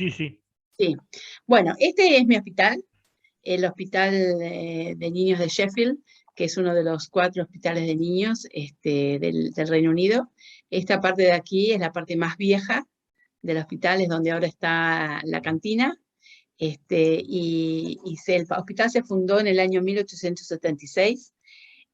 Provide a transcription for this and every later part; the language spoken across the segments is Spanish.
Sí, sí. Sí. Bueno, este es mi hospital, el Hospital de Niños de Sheffield, que es uno de los 4 hospitales de niños del Reino Unido. Esta parte de aquí es la parte más vieja del hospital, es donde ahora está la cantina. El hospital se fundó en el año 1876.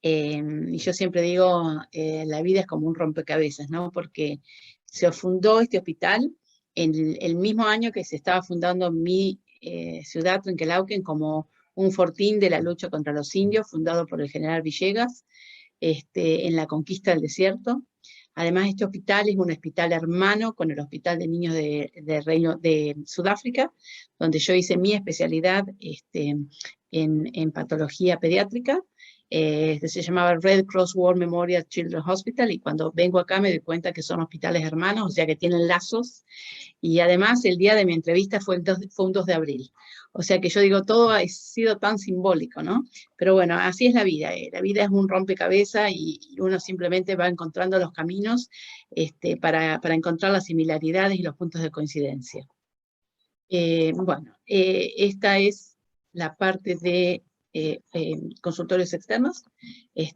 Y yo siempre digo, la vida es como un rompecabezas, ¿no? Porque se fundó este hospital en el mismo año que se estaba fundando mi ciudad, Trenquelauquen, como un fortín de la lucha contra los indios, fundado por el general Villegas, en la conquista del desierto. Además, este hospital es un hospital hermano con el Hospital de Niños de Sudáfrica, donde yo hice mi especialidad en patología pediátrica. Se llamaba Red Cross War Memorial Children's Hospital, y cuando vengo acá me doy cuenta que son hospitales hermanos, o sea que tienen lazos. Y además el día de mi entrevista fue un 2 de abril. O sea que yo digo, todo ha sido tan simbólico, ¿no? Pero bueno, así es la vida. La vida es un rompecabezas y uno simplemente va encontrando los caminos para encontrar las similaridades y los puntos de coincidencia. Esta es la parte de consultorios externos,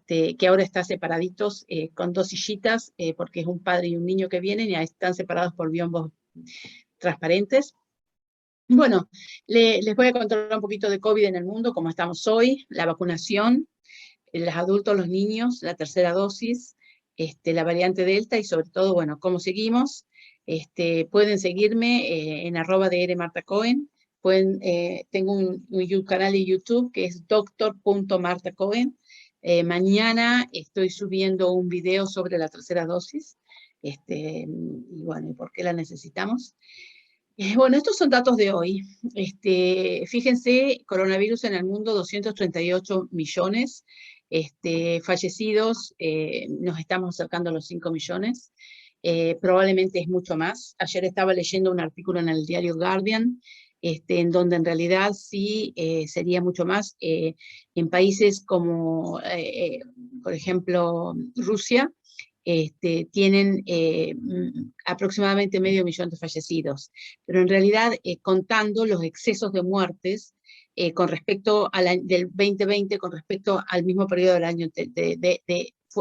que ahora está separaditos con 2 sillitas, porque es un padre y un niño que vienen y están separados por biombos transparentes. Bueno, les voy a contar un poquito de COVID en el mundo, cómo estamos hoy, la vacunación, los adultos, los niños, la tercera dosis, la variante Delta y sobre todo, bueno, cómo seguimos. Pueden seguirme en @drmartacohen. Tengo un canal de YouTube que es doctor.martacohen. Mañana estoy subiendo un video sobre la tercera dosis, y bueno, y por qué la necesitamos. Bueno, estos son datos de hoy. Fíjense, coronavirus en el mundo, 238 millones. Fallecidos, nos estamos acercando a los 5 millones. Probablemente es mucho más. Ayer estaba leyendo un artículo en el diario Guardian, en donde en realidad sí sería mucho más. En países como, por ejemplo, Rusia, tienen aproximadamente 500.000 de fallecidos, pero en realidad contando los excesos de muertes con respecto del 2020 con respecto al mismo periodo del año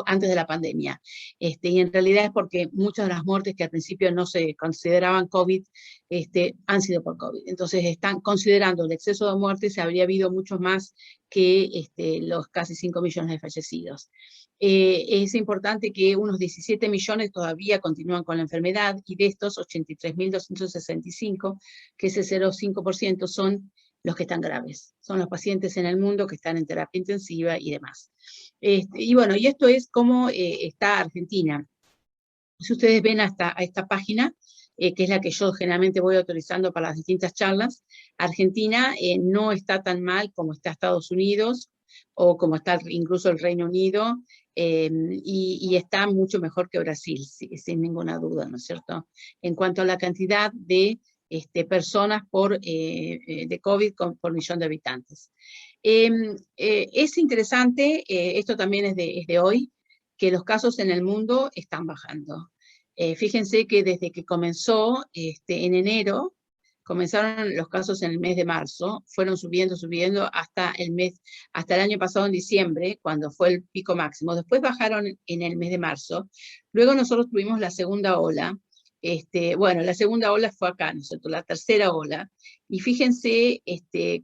antes de la pandemia. Y en realidad es porque muchas de las muertes que al principio no se consideraban COVID han sido por COVID. Entonces están considerando el exceso de muertes, habría habido muchos más que los casi 5 millones de fallecidos. Es importante que unos 17 millones todavía continúan con la enfermedad, y de estos 83.265, que es el 0,5%, son los que están graves. Son los pacientes en el mundo que están en terapia intensiva y demás. Y bueno, y esto es cómo está Argentina. Si ustedes ven a esta página, que es la que yo generalmente voy autorizando para las distintas charlas, Argentina no está tan mal como está Estados Unidos, o como está incluso el Reino Unido, y está mucho mejor que Brasil, sin ninguna duda, ¿no es cierto? En cuanto a la cantidad de personas de COVID por millón de habitantes. Es interesante, esto también es de hoy, que los casos en el mundo están bajando. Fíjense que desde que comenzó en enero, comenzaron los casos en el mes de marzo, fueron subiendo hasta el año pasado en diciembre, cuando fue el pico máximo. Después bajaron en el mes de marzo. Luego nosotros tuvimos la segunda ola. Bueno, la segunda ola fue acá, ¿no es cierto? La tercera ola. Y fíjense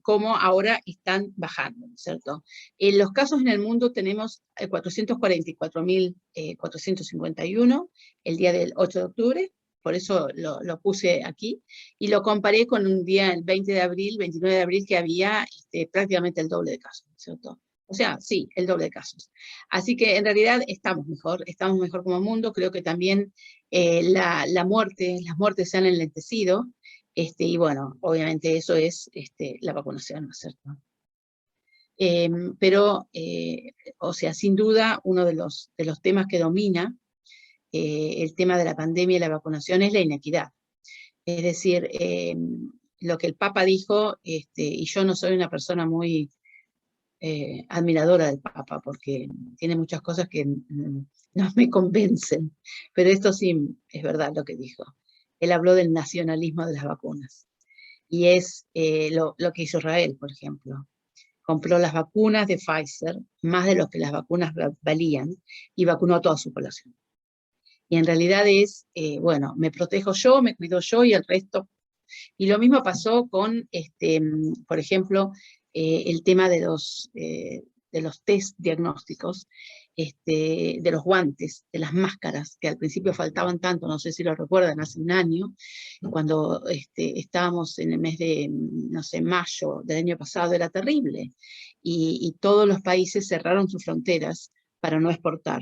cómo ahora están bajando, ¿no es cierto? En los casos en el mundo tenemos 444.451 el día del 8 de octubre, por eso lo puse aquí, y lo comparé con un día, el 20 de abril, 29 de abril, que había prácticamente el doble de casos, ¿cierto? O sea, sí, el doble de casos. Así que en realidad estamos mejor como mundo. Creo que también las muertes se han enlentecido, y bueno, obviamente eso es la vacunación, ¿no es cierto? O sea, sin duda, uno de los temas que domina el tema de la pandemia y la vacunación es la inequidad. Es decir, lo que el Papa dijo, y yo no soy una persona muy admiradora del Papa, porque tiene muchas cosas que no me convencen, pero esto sí es verdad lo que dijo. Él habló del nacionalismo de las vacunas. y es lo que hizo Israel, por ejemplo. Compró las vacunas de Pfizer, más de lo que las vacunas valían, y vacunó a toda su población. Y en realidad es, bueno, me protejo yo, me cuido yo y el resto. Y lo mismo pasó con, por ejemplo, el tema de los test diagnósticos, de los guantes, de las máscaras, que al principio faltaban tanto, no sé si lo recuerdan, hace un año, cuando estábamos en el mes de, no sé, mayo del año pasado, era terrible. Y todos los países cerraron sus fronteras para no exportar.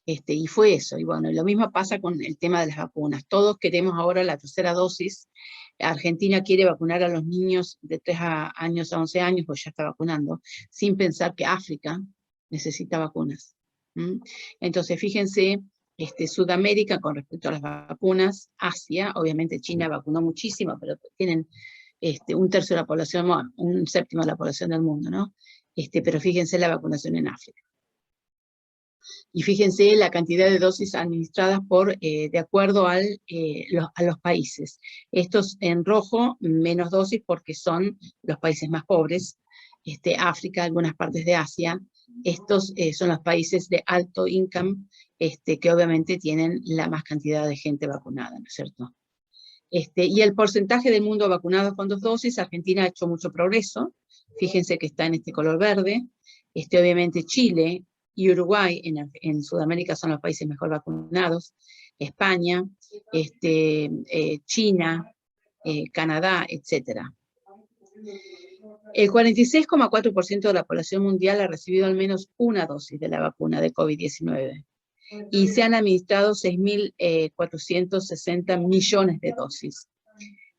Y fue eso, y bueno, lo mismo pasa con el tema de las vacunas. Todos queremos ahora la tercera dosis. Argentina quiere vacunar a los niños de 3 años a 11 años, pues ya está vacunando, sin pensar que África necesita vacunas. ¿Mm? Entonces, fíjense, Sudamérica con respecto a las vacunas, Asia, obviamente China vacunó muchísimo, pero tienen un tercio de la población, bueno, un séptimo de la población del mundo, ¿no? Pero fíjense la vacunación en África. Y fíjense la cantidad de dosis administradas de acuerdo a los países. Estos en rojo, menos dosis porque son los países más pobres, África, algunas partes de Asia. Estos son los países de alto income, que obviamente tienen la más cantidad de gente vacunada, ¿no es cierto? Y el porcentaje del mundo vacunado con 2 dosis, Argentina ha hecho mucho progreso. Fíjense que está en este color verde. Obviamente Chile y Uruguay en Sudamérica son los países mejor vacunados. España, China, Canadá, etc. El 46,4% de la población mundial ha recibido al menos una dosis de la vacuna de COVID-19 y se han administrado 6.460 millones de dosis.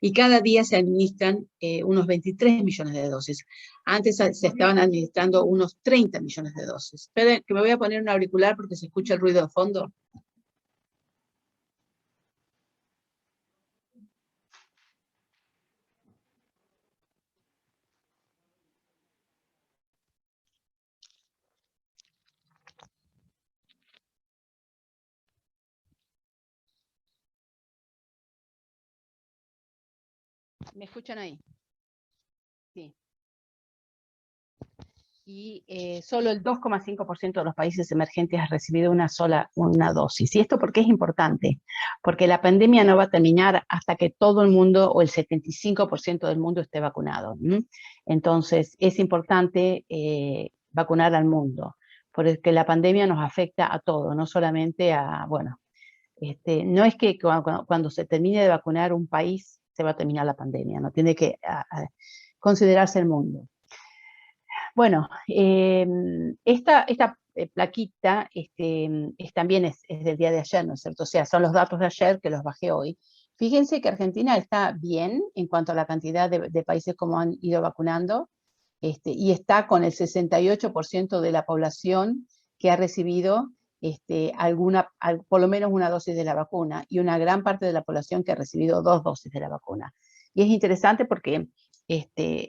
Y cada día se administran unos 23 millones de dosis. Antes se estaban administrando unos 30 millones de dosis. Esperen, que me voy a poner un auricular porque se escucha el ruido de fondo. ¿Me escuchan ahí? Sí. Y solo el 2,5% de los países emergentes ha recibido una dosis. ¿Y esto por qué es importante? Porque la pandemia no va a terminar hasta que todo el mundo o el 75% del mundo esté vacunado. Entonces es importante vacunar al mundo, porque la pandemia nos afecta a todo, no solamente a, bueno, no es que cuando se termine de vacunar un país se va a terminar la pandemia, no tiene que considerarse el mundo. Bueno, esta plaquita también es del día de ayer, ¿no es cierto? O sea, son los datos de ayer que los bajé hoy. Fíjense que Argentina está bien en cuanto a la cantidad de países como han ido vacunando, y está con el 68% de la población que ha recibido por lo menos una dosis de la vacuna, y una gran parte de la población que ha recibido 2 dosis de la vacuna. Y es interesante porque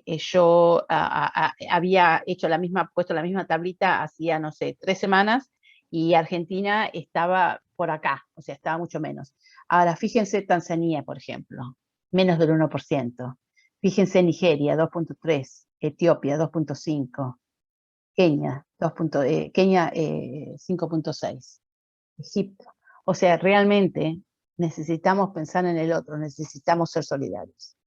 yo había puesto la misma tablita hacía, no sé, 3 semanas, y Argentina estaba por acá, o sea, estaba mucho menos. Ahora, fíjense Tanzania, por ejemplo, menos del 1%. Fíjense Nigeria, 2,3%, Etiopía, 2,5%, Kenia, 5,6%, Egipto. O sea, realmente necesitamos pensar en el otro, necesitamos ser solidarios.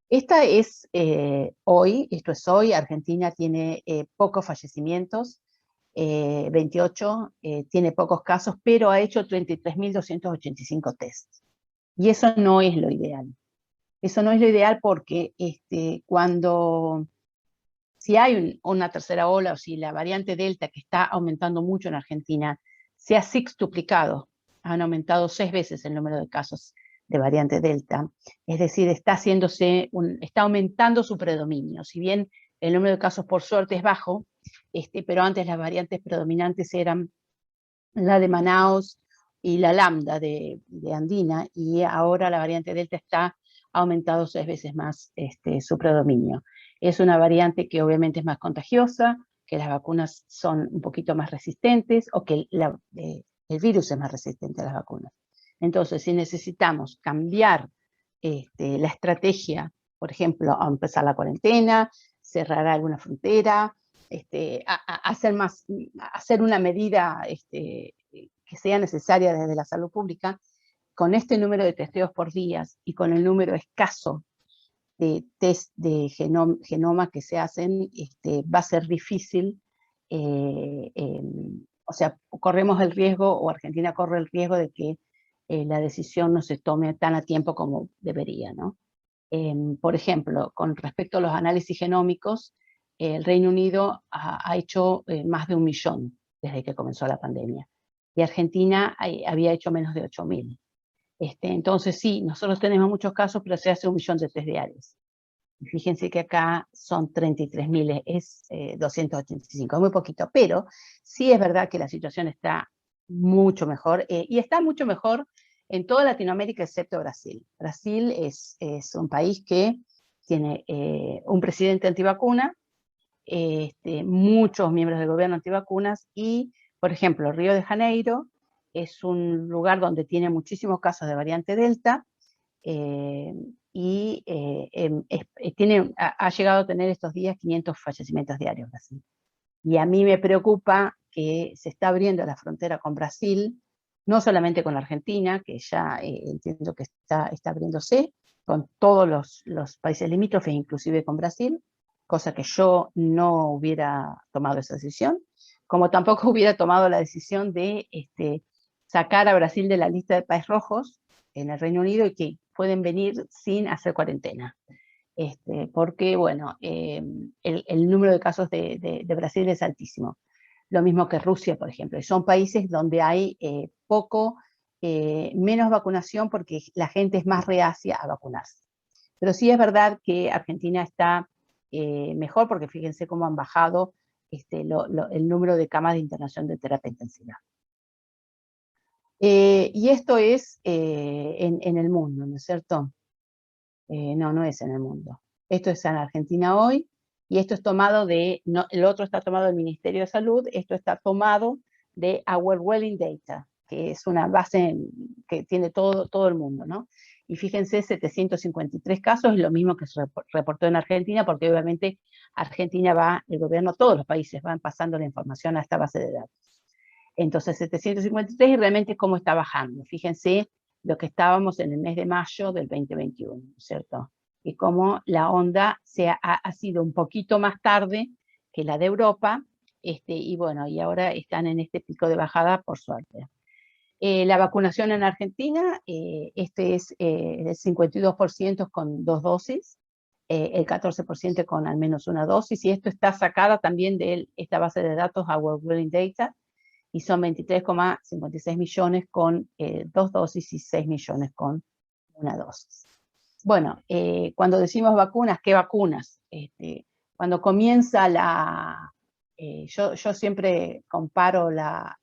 Esta es esto es hoy, Argentina tiene pocos fallecimientos, 28, tiene pocos casos, pero ha hecho 33.285 tests. Y eso no es lo ideal. Eso no es lo ideal porque si hay una tercera ola, o si la variante Delta, que está aumentando mucho en Argentina, se ha sextuplicado, han aumentado 6 veces el número de casos de variante Delta, es decir, está aumentando su predominio. Si bien el número de casos por suerte es bajo, pero antes las variantes predominantes eran la de Manaus y la lambda de Andina, y ahora la variante Delta ha aumentado 6 veces más su predominio. Es una variante que obviamente es más contagiosa, que las vacunas son un poquito más resistentes, o que el virus es más resistente a las vacunas. Entonces, si necesitamos cambiar la estrategia por ejemplo, a empezar la cuarentena, cerrar alguna frontera, hacer una medida que sea necesaria desde la salud pública. Con este número de testeos por días y con el número escaso de test de genoma que se hacen, va a ser difícil, o sea, corremos el riesgo, o Argentina corre el riesgo de que la decisión no se tome tan a tiempo como debería, ¿no? Por ejemplo, con respecto a los análisis genómicos, el Reino Unido ha hecho más de 1 millón desde que comenzó la pandemia, y Argentina había hecho menos de 8.000. Entonces sí, nosotros tenemos muchos casos, pero se hace 1 millón de test diarios. Y fíjense que acá son 33.000, es 285, es muy poquito, pero sí es verdad que la situación está mucho mejor, y está mucho mejor en toda Latinoamérica excepto Brasil. Brasil es un país que tiene un presidente antivacuna, muchos miembros del gobierno antivacunas, y, por ejemplo, Río de Janeiro es un lugar donde tiene muchísimos casos de variante Delta, y ha llegado a tener estos días 500 fallecimientos diarios Brasil. Y a mí me preocupa que se está abriendo la frontera con Brasil, no solamente con Argentina, que ya entiendo que está abriéndose, con todos los países limítrofes, inclusive con Brasil, cosa que yo no hubiera tomado esa decisión, como tampoco hubiera tomado la decisión de sacar a Brasil de la lista de países rojos en el Reino Unido y que pueden venir sin hacer cuarentena. Porque, bueno, el número de casos de Brasil es altísimo. Lo mismo que Rusia, por ejemplo. Y son países donde hay menos vacunación porque la gente es más reacia a vacunarse. Pero sí es verdad que Argentina está mejor, porque fíjense cómo han bajado el número de camas de internación de terapia intensiva. Y esto es en el mundo, ¿no es cierto? No es en el mundo. Esto es en Argentina hoy, y esto es tomado el otro está tomado del Ministerio de Salud, esto está tomado de Our Wellbeing Data, que es una base que tiene todo el mundo, ¿no? Y fíjense, 753 casos, es lo mismo que se reportó en Argentina, porque obviamente Argentina el gobierno, todos los países van pasando la información a esta base de datos. Entonces, 753, y realmente cómo está bajando. Fíjense lo que estábamos en el mes de mayo del 2021, ¿cierto? Y cómo la onda ha sido un poquito más tarde que la de Europa, y bueno, y ahora están en este pico de bajada, por suerte. La vacunación en Argentina, es el 52% con 2 dosis, el 14% con al menos 1 dosis, y esto está sacada también de esta base de datos, Our Wellbeing Data, y son 23,56 millones con 2 dosis y 6 millones con 1 dosis. Bueno, cuando decimos vacunas, ¿qué vacunas? Cuando comienza yo siempre comparo la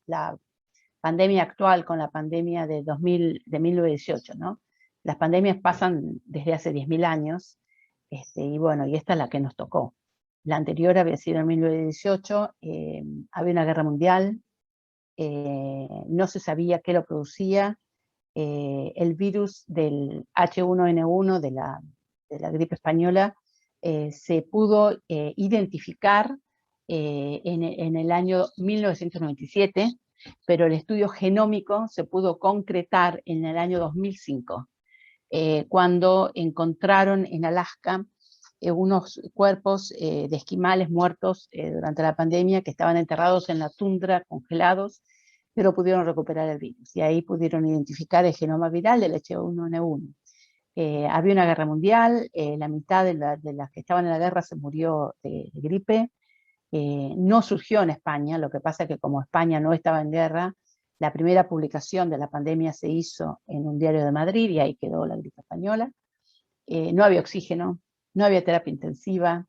pandemia actual con la pandemia de 1918, ¿no? Las pandemias pasan desde hace 10.000 años, y bueno, y esta es la que nos tocó. La anterior había sido en 1918, había una guerra mundial, no se sabía qué lo producía, el virus del H1N1 de la gripe española se pudo identificar en el año 1997, pero el estudio genómico se pudo concretar en el año 2005, cuando encontraron en Alaska unos cuerpos de esquimales muertos durante la pandemia, que estaban enterrados en la tundra, congelados, pero pudieron recuperar el virus, y ahí pudieron identificar el genoma viral del H1N1. Había una guerra mundial, la mitad de las que estaban en la guerra se murió de gripe. No surgió en España, lo que pasa es que como España no estaba en guerra, la primera publicación de la pandemia se hizo en un diario de Madrid, y ahí quedó la gripe española. No había oxígeno, no había terapia intensiva,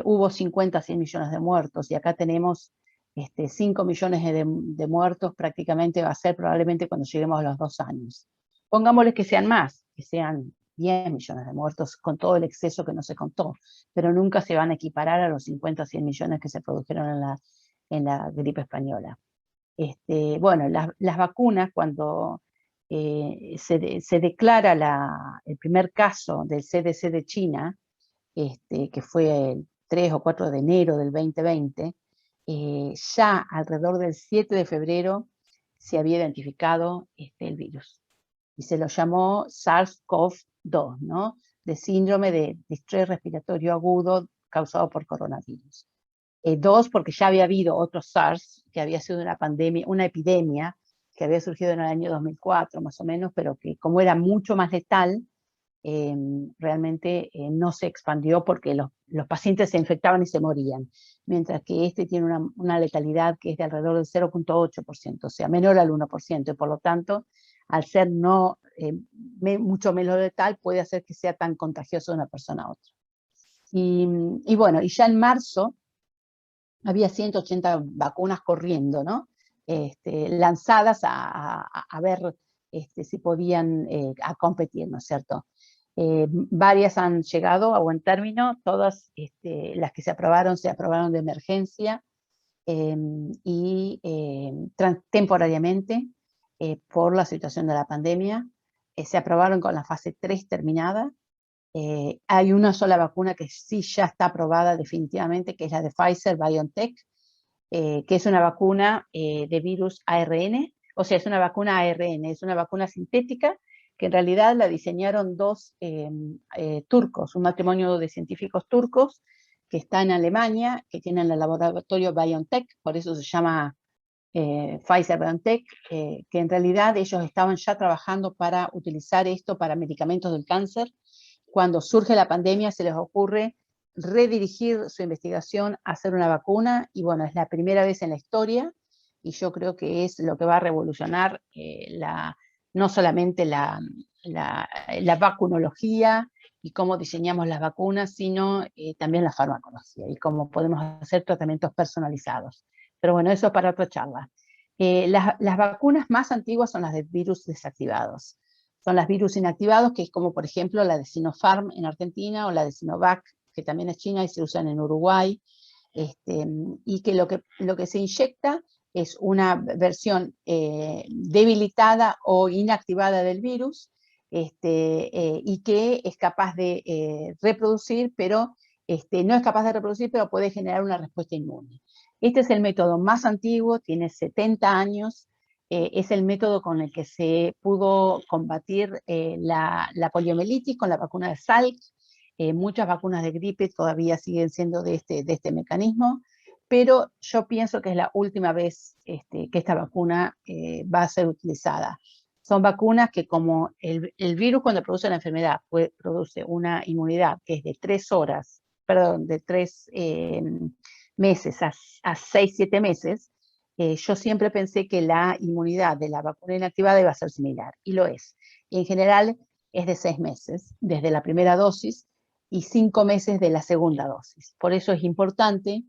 hubo 50 100 millones de muertos, y acá tenemos 5 millones de muertos, prácticamente va a ser probablemente cuando lleguemos a los 2 años. Pongámosles que sean más, que sean 10 millones de muertos, con todo el exceso que no se contó, pero nunca se van a equiparar a los 50 100 millones que se produjeron en la gripe española. Bueno, las vacunas, cuando se declara el primer caso del CDC de China, que fue el 3 o 4 de enero del 2020, ya alrededor del 7 de febrero se había identificado el virus. Y se lo llamó SARS-CoV-2, ¿no? De síndrome de distrés respiratorio agudo causado por coronavirus. 2, porque ya había habido otro SARS, que había sido una pandemia, una epidemia, que había surgido en el año 2004 más o menos, pero que como era mucho más letal, realmente no se expandió porque los pacientes se infectaban y se morían, mientras que este tiene una letalidad que es de alrededor del 0,8%, o sea, menor al 1%, y por lo tanto, al ser mucho menos letal, puede hacer que sea tan contagioso de una persona a otra. Y bueno, y ya en marzo había 180 vacunas corriendo, ¿no? Lanzadas a ver si podían a competir, ¿no es cierto? Varias han llegado a buen término, todas las que se aprobaron de emergencia y temporariamente por la situación de la pandemia. Se aprobaron con la fase 3 terminada. Hay una sola vacuna que sí ya está aprobada definitivamente, que es la de Pfizer-BioNTech, que es una vacuna de virus ARN, o sea, es una vacuna ARN, es una vacuna sintética que en realidad la diseñaron dos turcos, un matrimonio de científicos turcos que está en Alemania, que tienen el laboratorio BioNTech, por eso se llama Pfizer-BioNTech, que en realidad ellos estaban ya trabajando para utilizar esto para medicamentos del cáncer. Cuando surge la pandemia se les ocurre redirigir su investigación a hacer una vacuna, y bueno, es la primera vez en la historia, y yo creo que es lo que va a revolucionar no solamente la vacunología y cómo diseñamos las vacunas, sino también la farmacología y cómo podemos hacer tratamientos personalizados. Pero bueno, eso es para otra charla. Las vacunas más antiguas son las de virus desactivados. Son las virus inactivados, que es como por ejemplo la de Sinopharm en Argentina o la de Sinovac, que también es china y se usan en Uruguay, y que lo que se inyecta es una versión debilitada o inactivada del virus, y que es capaz de reproducir, pero no es capaz de reproducir, pero puede generar una respuesta inmune. Este es el método más antiguo, tiene 70 años, es el método con el que se pudo combatir la poliomielitis con la vacuna de Salk. Muchas vacunas de gripe todavía siguen siendo de este mecanismo, pero yo pienso que es la última vez que esta vacuna va a ser utilizada. Son vacunas que, como el virus cuando produce la enfermedad produce una inmunidad que es de 3 horas, perdón, de 3 meses a 6, 7 meses, yo siempre pensé que la inmunidad de la vacuna inactivada iba a ser similar, y lo es. Y en general es de 6 meses, desde la primera dosis, y 5 meses de la segunda dosis. Por eso es importante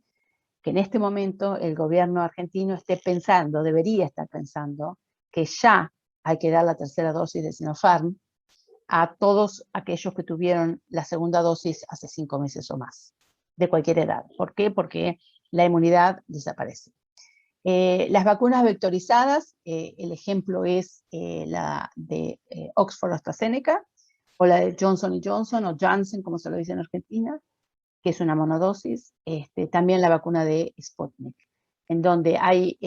que en este momento el gobierno argentino esté pensando, debería estar pensando, que ya hay que dar la tercera dosis de Sinopharm a todos aquellos que tuvieron la segunda dosis hace 5 meses o más, de cualquier edad. ¿Por qué? Porque la inmunidad desaparece. Las vacunas vectorizadas, el ejemplo es la de Oxford AstraZeneca, o la de Johnson Johnson, o Janssen, como se lo dice en Argentina, que es una monodosis. También la vacuna de Sputnik, en donde hay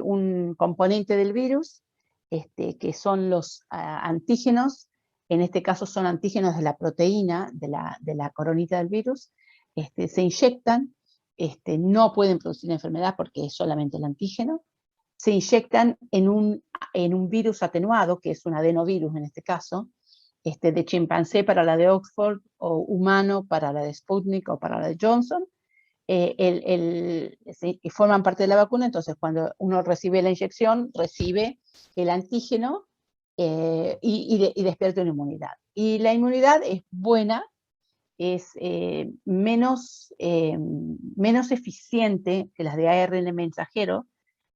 un componente del virus, que son los antígenos. En este caso son antígenos de la proteína, de la coronita del virus. Se inyectan, no pueden producir enfermedad porque es solamente el antígeno. Se inyectan en un virus atenuado, que es un adenovirus en este caso, de chimpancé para la de Oxford, o humano para la de Sputnik o para la de Johnson, y forman parte de la vacuna. Entonces cuando uno recibe la inyección, recibe el antígeno y despierta una inmunidad. Y la inmunidad es buena, es menos eficiente que las de ARN mensajero,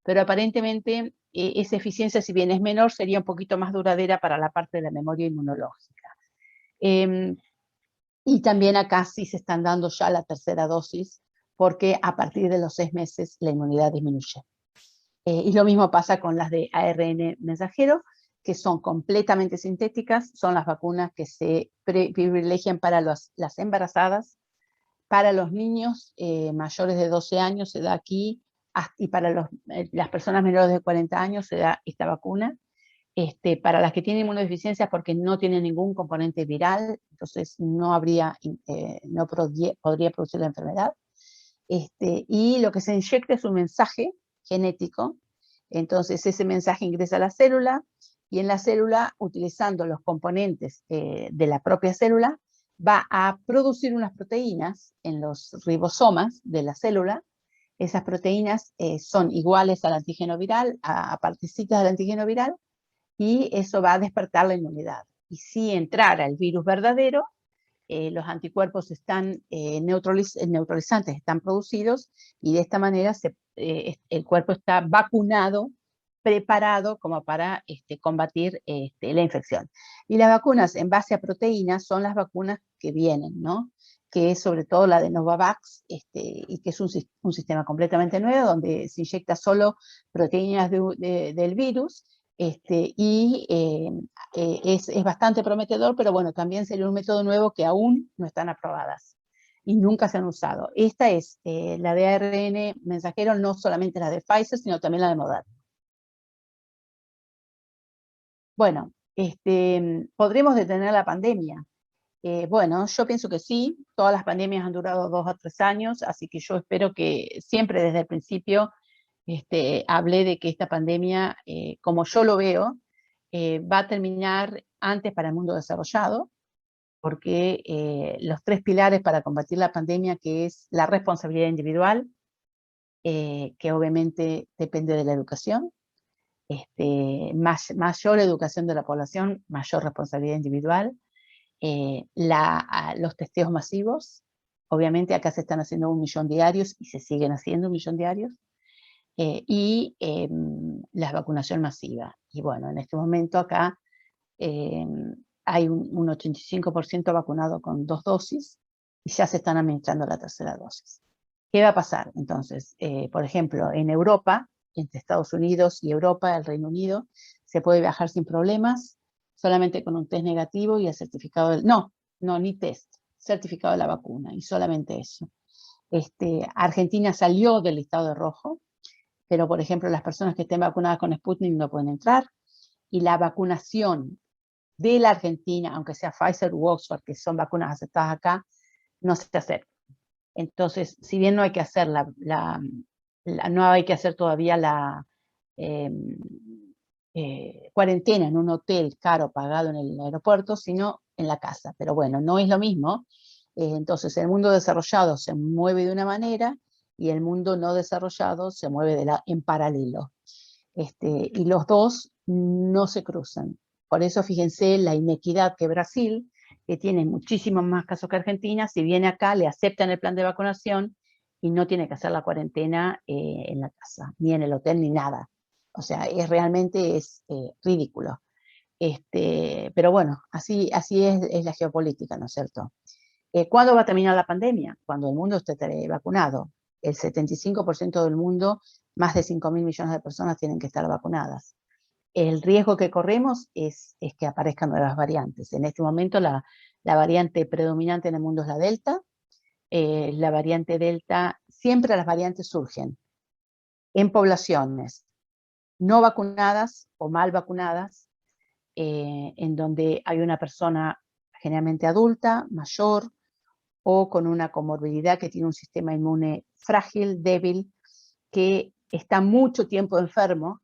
pero aparentemente esa eficiencia, si bien es menor, sería un poquito más duradera para la parte de la memoria inmunológica. Y también acá sí se están dando ya la tercera dosis, porque a partir de los 6 meses la inmunidad disminuye. Y lo mismo pasa con las de ARN mensajero, que son completamente sintéticas, son las vacunas que se privilegian para las embarazadas, para los niños mayores de 12 años se da aquí, y para las personas menores de 40 años se da esta vacuna. Para las que tienen inmunodeficiencias porque no tienen ningún componente viral, entonces no podría producir la enfermedad. Y lo que se inyecta es un mensaje genético, entonces ese mensaje ingresa a la célula, y en la célula, utilizando los componentes de la propia célula, va a producir unas proteínas en los ribosomas de la célula. Esas proteínas son iguales al antígeno viral, a partecitas del antígeno viral, y eso va a despertar la inmunidad. Y si entrara el virus verdadero, los anticuerpos están neutralizantes, están producidos, y de esta manera el cuerpo está vacunado, preparado como para combatir la infección. Y las vacunas en base a proteínas son las vacunas que vienen, ¿no? Que es sobre todo la de Novavax, y que es un sistema completamente nuevo, donde se inyecta solo proteínas del virus, es bastante prometedor, pero bueno, también sería un método nuevo que aún no están aprobadas y nunca se han usado. Esta es la de ARN mensajero, no solamente la de Pfizer, sino también la de Moderna. Bueno, ¿podremos detener la pandemia? Bueno, yo pienso que sí. Todas las pandemias han durado 2 a 3 años, así que yo espero que siempre desde el principio hablé de que esta pandemia, como yo lo veo, va a terminar antes para el mundo desarrollado, porque los 3 pilares para combatir la pandemia, que es la responsabilidad individual, que obviamente depende de la educación, mayor educación de la población, mayor responsabilidad individual, los testeos masivos, obviamente acá se están haciendo 1 millón diarios y se siguen haciendo 1 millón diarios, y la vacunación masiva. Y bueno, en este momento acá hay un 85% vacunado con 2 dosis, y ya se están administrando la 3ª dosis. ¿Qué va a pasar? Entonces, por ejemplo, en Europa, entre Estados Unidos y Europa, el Reino Unido, se puede viajar sin problemas, solamente con un test negativo y el certificado ni test, certificado de la vacuna, y solamente eso. Argentina salió del listado de rojo, pero por ejemplo las personas que estén vacunadas con Sputnik no pueden entrar, y la vacunación de la Argentina, aunque sea Pfizer u Oxford, que son vacunas aceptadas acá, no se acepta. Entonces, si bien no hay que hacer no hay que hacer todavía la cuarentena en un hotel caro pagado en el aeropuerto, sino en la casa. Pero bueno, no es lo mismo. Entonces, el mundo desarrollado se mueve de una manera y el mundo no desarrollado se mueve en paralelo. Y los dos no se cruzan. Por eso fíjense la inequidad que Brasil, que tiene muchísimos más casos que Argentina, si viene acá le aceptan el plan de vacunación y no tiene que hacer la cuarentena en la casa, ni en el hotel, ni nada. O sea, realmente es ridículo. Pero bueno, así es la geopolítica, ¿no es cierto? ¿Cuándo va a terminar la pandemia? Cuando el mundo esté vacunado. El 75% del mundo, más de 5.000 millones de personas tienen que estar vacunadas. El riesgo que corremos es que aparezcan nuevas variantes. En este momento la variante predominante en el mundo es la Delta. La variante Delta, siempre las variantes surgen en poblaciones no vacunadas o mal vacunadas, en donde hay una persona generalmente adulta, mayor, o con una comorbilidad que tiene un sistema inmune frágil, débil, que está mucho tiempo enfermo,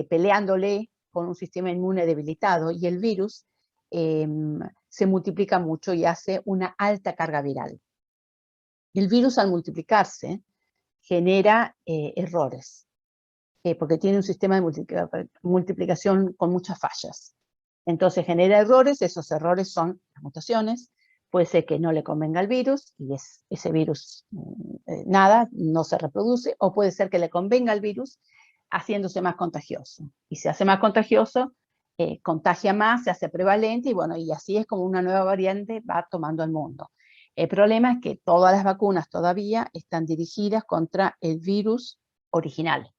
peleándole con un sistema inmune debilitado, y el virus se multiplica mucho y hace una alta carga viral. El virus, al multiplicarse, genera errores, porque tiene un sistema de multiplicación con muchas fallas. Entonces genera errores, esos errores son las mutaciones. Puede ser que no le convenga al virus y ese virus no se reproduce, o puede ser que le convenga al virus haciéndose más contagioso. Y se hace más contagioso, contagia más, se hace prevalente, y bueno, y así es como una nueva variante va tomando el mundo. El problema es que todas las vacunas todavía están dirigidas contra el virus original.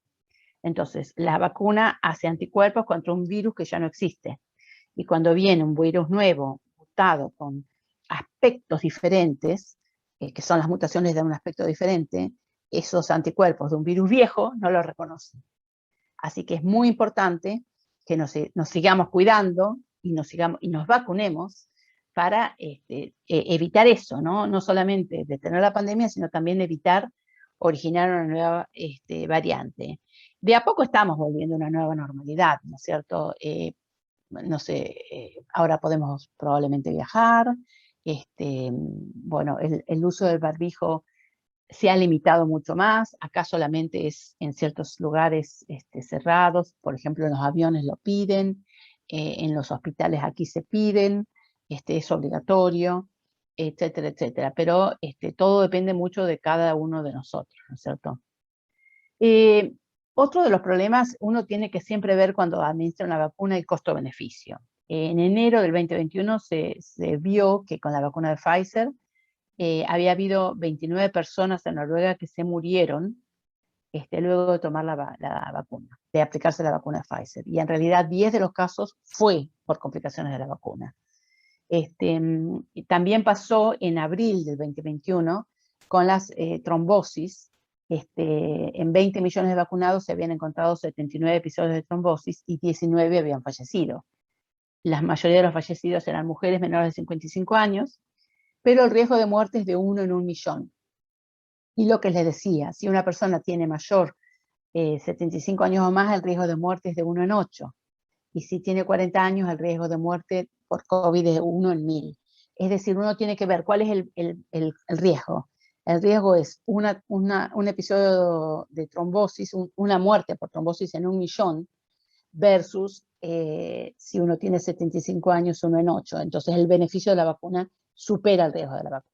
Entonces, la vacuna hace anticuerpos contra un virus que ya no existe. Y cuando viene un virus nuevo, mutado, con aspectos diferentes, que son las mutaciones de un aspecto diferente, esos anticuerpos de un virus viejo no lo reconocen. Así que es muy importante que nos sigamos cuidando y nos vacunemos para evitar eso, ¿no? No solamente detener la pandemia, sino también evitar originar una nueva variante. De a poco estamos volviendo a una nueva normalidad, ¿no es cierto? No sé, ahora podemos probablemente viajar, bueno, el uso del barbijo se ha limitado mucho más, acá solamente es en ciertos lugares cerrados, por ejemplo en los aviones lo piden, en los hospitales aquí se piden, es obligatorio, etcétera, etcétera, pero todo depende mucho de cada uno de nosotros, ¿no es cierto? Otro de los problemas, uno tiene que siempre ver cuando administra una vacuna el costo-beneficio. En enero del 2021 se vio que con la vacuna de Pfizer había habido 29 personas en Noruega que se murieron luego de tomar la vacuna, de aplicarse la vacuna de Pfizer. Y en realidad 10 de los casos fue por complicaciones de la vacuna. También pasó en abril del 2021 con las trombosis. En 20 millones de vacunados se habían encontrado 79 episodios de trombosis y 19 habían fallecido. La mayoría de los fallecidos eran mujeres menores de 55 años, pero el riesgo de muerte es de 1 en 1.000.000. Y lo que les decía, si una persona tiene mayor 75 años o más, el riesgo de muerte es de 1 en 8. Y si tiene 40 años, el riesgo de muerte por COVID es 1 en 1.000. Es decir, uno tiene que ver cuál es el riesgo. El riesgo es un episodio de trombosis, una muerte por trombosis en 1.000.000, versus si uno tiene 75 años, 1 en 8. Entonces el beneficio de la vacuna supera el riesgo de la vacuna.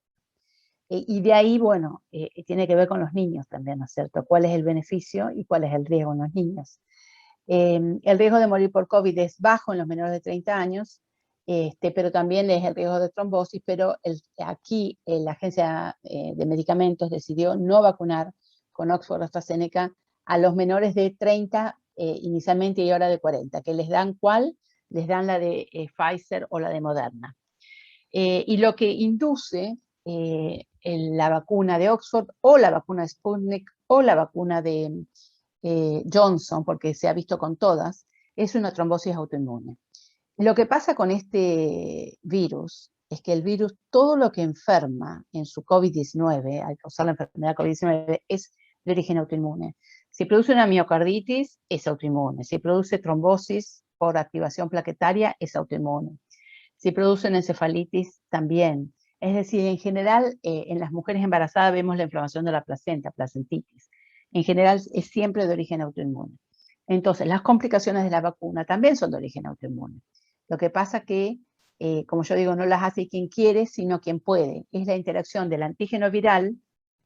Y de ahí, bueno, tiene que ver con los niños también, ¿no es cierto? ¿Cuál es el beneficio y cuál es el riesgo en los niños? El riesgo de morir por COVID es bajo en los menores de 30 años, pero también es el riesgo de trombosis, pero aquí la Agencia de Medicamentos decidió no vacunar con Oxford AstraZeneca a los menores de 30 inicialmente y ahora de 40, que les dan ¿cuál? Les dan la de Pfizer o la de Moderna. Y lo que induce la vacuna de Oxford o la vacuna de Sputnik o la vacuna de Johnson, porque se ha visto con todas, es una trombosis autoinmune. Lo que pasa con este virus es que el virus, todo lo que enferma en su COVID-19, al causar la enfermedad COVID-19, es de origen autoinmune. Si produce una miocarditis, es autoinmune. Si produce trombosis por activación plaquetaria, es autoinmune. Si produce una encefalitis, también. Es decir, en general, en las mujeres embarazadas vemos la inflamación de la placenta, placentitis. En general, es siempre de origen autoinmune. Entonces, las complicaciones de la vacuna también son de origen autoinmune. Lo que pasa que, como yo digo, no las hace quien quiere, sino quien puede. Es la interacción del antígeno viral,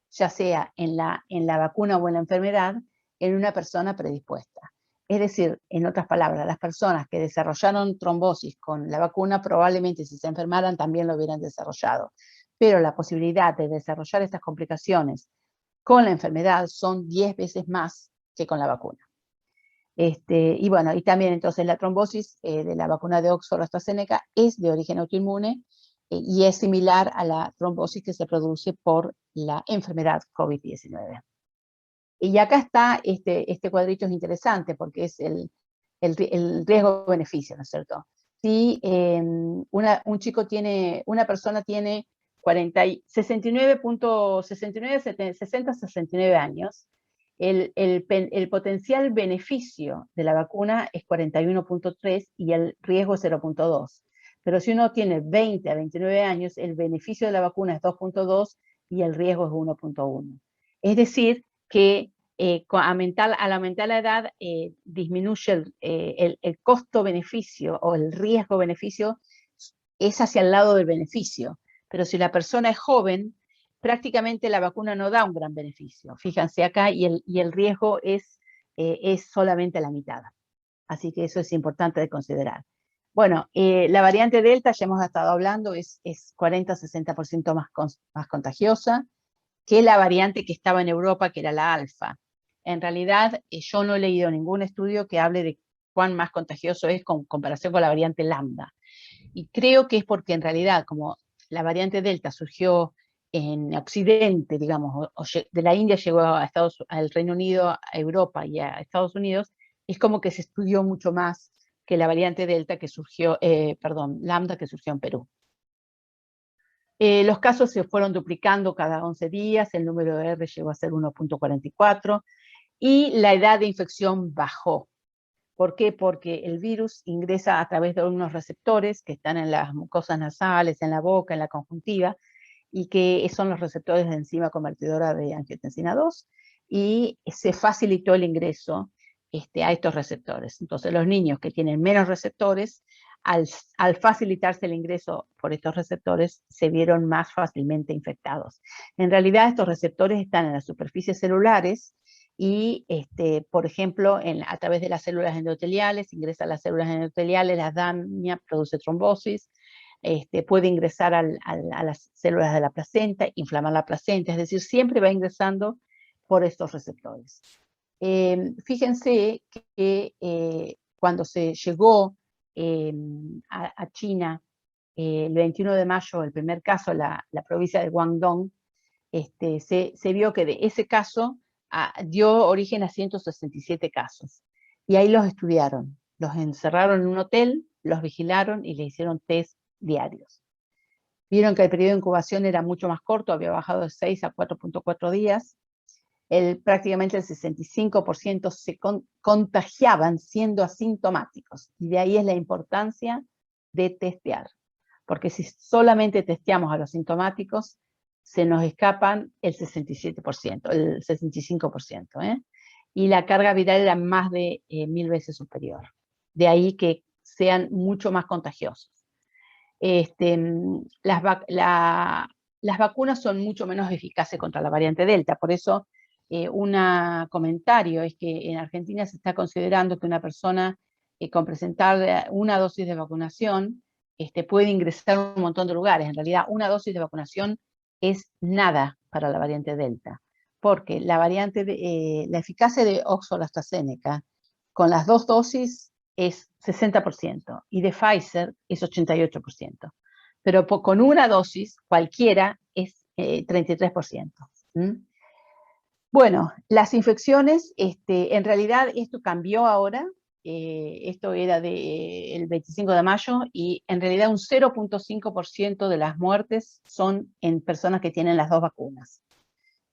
ya sea en la vacuna o en la enfermedad, en una persona predispuesta. Es decir, en otras palabras, las personas que desarrollaron trombosis con la vacuna probablemente si se enfermaran también lo hubieran desarrollado. Pero la posibilidad de desarrollar estas complicaciones con la enfermedad son 10 veces más que con la vacuna. Y bueno, y también entonces la trombosis de la vacuna de Oxford AstraZeneca es de origen autoinmune y es similar a la trombosis que se produce por la enfermedad COVID-19. Y acá está, este cuadrito es interesante porque es el riesgo-beneficio, ¿no es cierto? Si una persona tiene 60-69 años, el potencial beneficio de la vacuna es 41.3 y el riesgo es 0.2. Pero si uno tiene 20 a 29 años, el beneficio de la vacuna es 2.2 y el riesgo es 1.1. Es decir, que al aumentar la edad disminuye el costo-beneficio o el riesgo-beneficio es hacia el lado del beneficio. Pero si la persona es joven, prácticamente la vacuna no da un gran beneficio. Fíjense acá, y el riesgo es solamente la mitad. Así que eso es importante de considerar. Bueno, la variante Delta, ya hemos estado hablando, es 40-60% más contagiosa que la variante que estaba en Europa, que era la alfa. en realidad yo no he leído ningún estudio que hable de cuán más contagioso es con comparación con la variante Lambda. Y creo que es porque en realidad, como la variante Delta surgió en Occidente, digamos, de la India llegó al Reino Unido, a Europa y a Estados Unidos, es como que se estudió mucho más que la variante Delta que surgió, Lambda que surgió en Perú. Los casos se fueron duplicando cada 11 días, el número de R llegó a ser 1.44 y la edad de infección bajó. ¿Por qué? Porque el virus ingresa a través de unos receptores que están en las mucosas nasales, en la boca, en la conjuntiva, y que son los receptores de enzima convertidora de angiotensina 2, y se facilitó el ingreso a estos receptores. Entonces los niños que tienen menos receptores, al facilitarse el ingreso por estos receptores, se vieron más fácilmente infectados. En realidad estos receptores están en las superficies celulares, y, por ejemplo, a través de las células endoteliales, ingresa a las células endoteliales, las daña, produce trombosis, puede ingresar a las células de la placenta, inflamar la placenta, es decir, siempre va ingresando por estos receptores. Fíjense que cuando se llegó a China, el 21 de mayo, el primer caso, la provincia de Guangdong, se vio que de ese caso dio origen a 167 casos. Y ahí los estudiaron, los encerraron en un hotel, los vigilaron y les hicieron test diarios. Vieron que el periodo de incubación era mucho más corto, había bajado de 6 a 4.4 días. Prácticamente el 65% se contagiaban siendo asintomáticos. Y de ahí es la importancia de testear. Porque si solamente testeamos a los sintomáticos, se nos escapan el 67%, el 65%. Y la carga viral era más de 1000 veces superior. De ahí que sean mucho más contagiosos. Las vacunas son mucho menos eficaces contra la variante Delta, por eso un comentario es que en Argentina se está considerando que una persona con presentar una dosis de vacunación puede ingresar a un montón de lugares. En realidad, una dosis de vacunación es nada para la variante Delta, porque la eficacia de Oxford-AstraZeneca con las 2 dosis es 60% y de Pfizer es 88%. Pero con una dosis, cualquiera, es 33%. Bueno, las infecciones, en realidad esto cambió ahora. Esto era el 25 de mayo y en realidad un 0.5% de las muertes son en personas que tienen las 2 vacunas.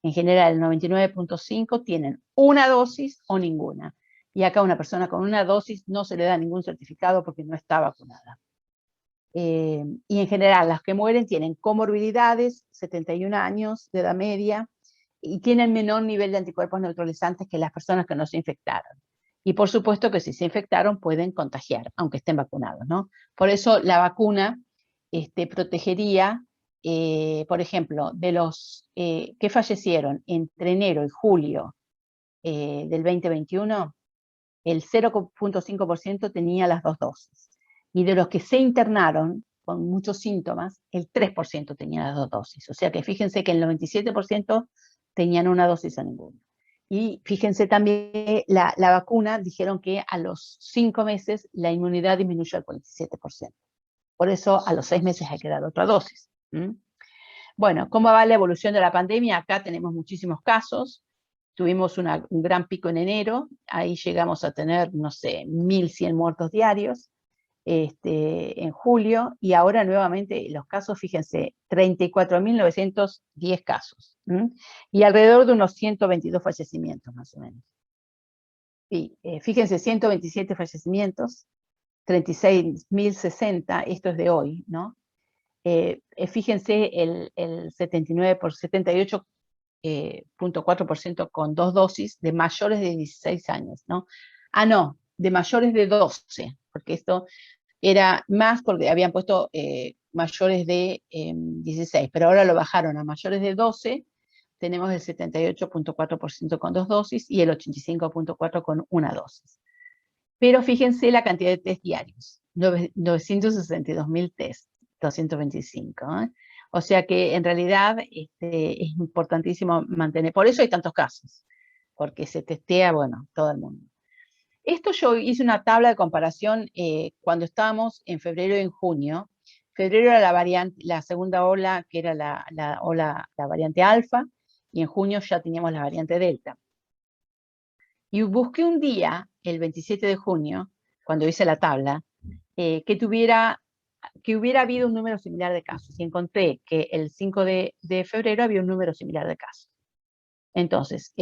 En general, el 99.5% tienen una dosis o ninguna. Y acá una persona con una dosis no se le da ningún certificado porque no está vacunada. Y en general, las que mueren tienen comorbilidades, 71 años de edad media, y tienen menor nivel de anticuerpos neutralizantes que las personas que no se infectaron. Y por supuesto que si se infectaron pueden contagiar, aunque estén vacunados, ¿no? Por eso la vacuna protegería, por ejemplo, de los que fallecieron entre enero y julio del 2021, el 0.5% tenía las 2 dosis. Y de los que se internaron con muchos síntomas, el 3% tenía las 2 dosis. O sea que fíjense que el 97% tenían una dosis o ninguna. Y fíjense también, la vacuna, dijeron que a los 5 meses la inmunidad disminuyó al 47%. Por eso a los 6 meses hay que dar otra dosis. Bueno, ¿cómo va la evolución de la pandemia? Acá tenemos muchísimos casos. Tuvimos un gran pico en enero, ahí llegamos a tener, no sé, 1100 muertos diarios en julio, y ahora nuevamente los casos, fíjense, 34.910 casos, y alrededor de unos 122 fallecimientos más o menos. Y fíjense, 127 fallecimientos, 36.060, esto es de hoy, ¿no? Fíjense el 78.4% con 2 dosis de mayores de 16 años, ¿no? No, de mayores de 12, porque esto era más porque habían puesto mayores de 16, pero ahora lo bajaron a mayores de 12, tenemos el 78.4% con 2 dosis y el 85.4% con una dosis. Pero fíjense la cantidad de test diarios, 962.000 test, 225. O sea que en realidad es importantísimo mantener, por eso hay tantos casos, porque se testea, bueno, todo el mundo. Esto yo hice una tabla de comparación cuando estábamos en febrero y en junio. Febrero era la variante, la segunda ola, que era la variante alfa, y en junio ya teníamos la variante delta. Y busqué un día, el 27 de junio, cuando hice la tabla, que hubiera habido un número similar de casos. Y encontré que el 5 de febrero había un número similar de casos. Entonces,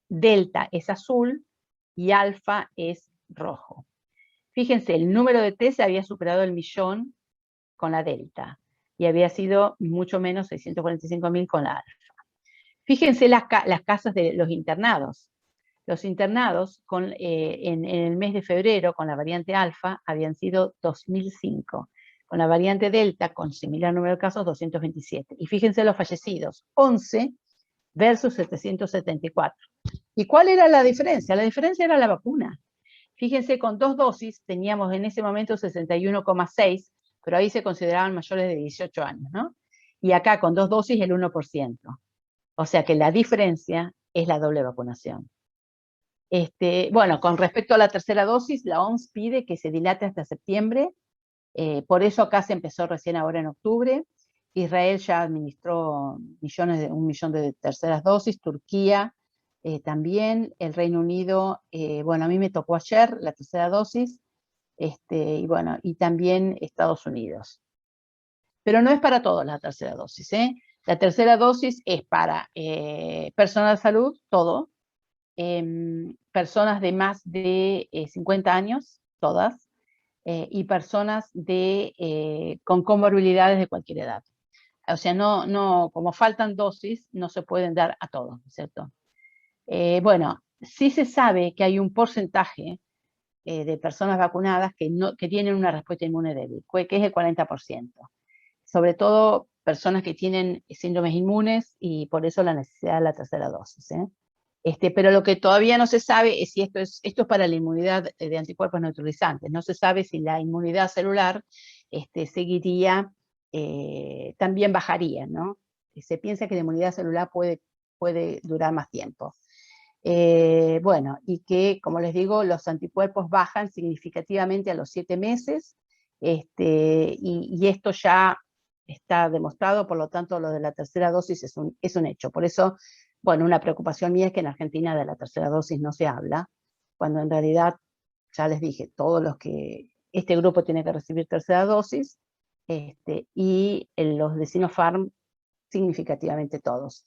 delta es azul y alfa es rojo. Fíjense, el número de test había superado el 1.000.000 con la delta y había sido mucho menos, 645.000 con la alfa. Fíjense las casas de los internados. Los internados en el mes de febrero con la variante alfa habían sido 2.005. Con la variante delta, con similar número de casos, 227. Y fíjense los fallecidos, 11 versus 774. ¿Y cuál era la diferencia? La diferencia era la vacuna. Fíjense, con 2 dosis teníamos en ese momento 61,6, pero ahí se consideraban mayores de 18 años, ¿no? Y acá con 2 dosis el 1%. O sea que la diferencia es la doble vacunación. Bueno, con respecto a la tercera dosis, la OMS pide que se dilate hasta septiembre, por eso acá se empezó recién ahora en octubre. Israel ya administró 1.000.000 de terceras dosis, Turquía también, el Reino Unido, bueno, a mí me tocó ayer la tercera dosis, y bueno, y también Estados Unidos. Pero no es para todos la tercera dosis, ¿eh? La tercera dosis es para personal de salud, todo, personas de más de 50 años, todas, y personas con comorbilidades de cualquier edad. O sea, como faltan dosis, no se pueden dar a todos, ¿cierto? Bueno, sí se sabe que hay un porcentaje de personas vacunadas que tienen una respuesta inmune débil, que es el 40%. Sobre todo personas que tienen síndromes inmunes y por eso la necesidad de la tercera dosis, ¿eh? Pero lo que todavía no se sabe es si esto es para la inmunidad de anticuerpos neutralizantes. No se sabe si la inmunidad celular seguiría, también bajaría, ¿no? Se piensa que la inmunidad celular puede durar más tiempo. Bueno, y que, como les digo, los anticuerpos bajan significativamente a los 7 meses, y esto ya está demostrado, por lo tanto, lo de la tercera dosis es un hecho. Por eso, bueno, una preocupación mía es que en Argentina de la tercera dosis no se habla, cuando en realidad, ya les dije, este grupo tiene que recibir tercera dosis, y los de Sinopharm significativamente todos.